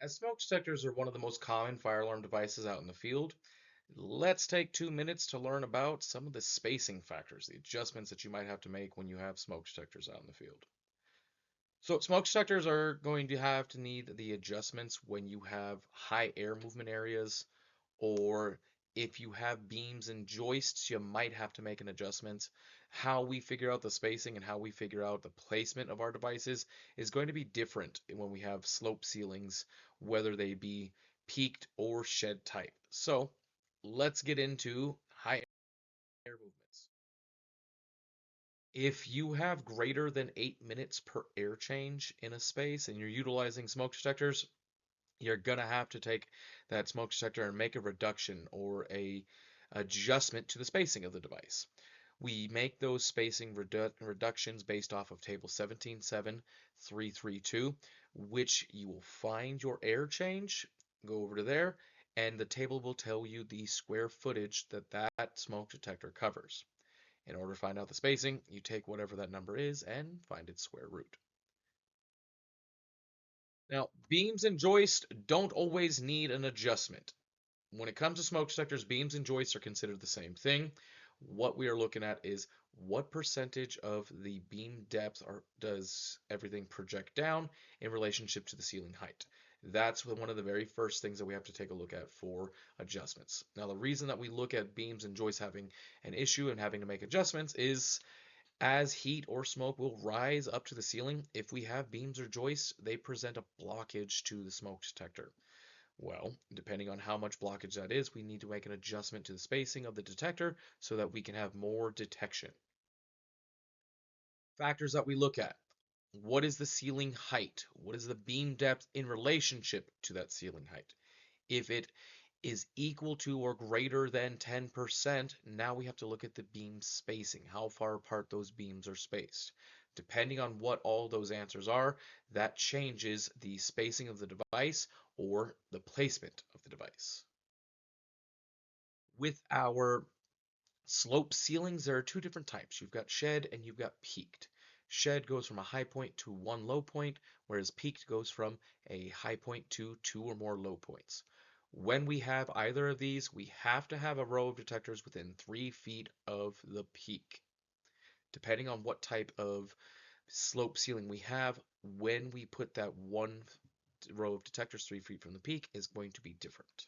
As smoke detectors are one of the most common fire alarm devices out in the field, let's take 2 minutes to learn about some of the spacing factors, the adjustments that you might have to make when you have smoke detectors out in the field. So smoke detectors are going to have to need the adjustments when you have high air movement areas, or if you have beams and joists, you might have to make an adjustment. How we figure out the spacing and how we figure out the placement of our devices is going to be different when we have slope ceilings, whether they be peaked or shed type. So let's get into high air movements. If you have greater than 8 minutes per air change in a space and you're utilizing smoke detectors, you're gonna have to take that smoke detector and make a reduction or a adjustment to the spacing of the device. We make those spacing reductions based off of table 17.7.332, which you will find your air change, go over to there, and the table will tell you the square footage that that smoke detector covers. In order to find out the spacing, you take whatever that number is and find its square root. Now, beams and joists don't always need an adjustment. When it comes to smoke detectors, beams and joists are considered the same thing. What we are looking at is what percentage of the beam depth does everything project down in relationship to the ceiling height. That's one of the very first things that we have to take a look at for adjustments. Now, the reason that we look at beams and joists having an issue and having to make adjustments is as heat or smoke will rise up to the ceiling, if we have beams or joists, they present a blockage to the smoke detector. Well, depending on how much blockage that is, we need to make an adjustment to the spacing of the detector so that we can have more detection. Factors that we look at. What is the ceiling height? What is the beam depth in relationship to that ceiling height? If it is equal to or greater than 10%, now we have to look at the beam spacing, how far apart those beams are spaced. Depending on what all those answers are, that changes the spacing of the device or the placement of the device. With our slope ceilings, there are two different types. You've got shed and you've got peaked. Shed goes from a high point to one low point, whereas peaked goes from a high point to two or more low points. When we have either of these, we have to have a row of detectors within 3 feet of the peak. Depending on what type of slope ceiling we have, when we put that one row of detectors 3 feet from the peak is going to be different.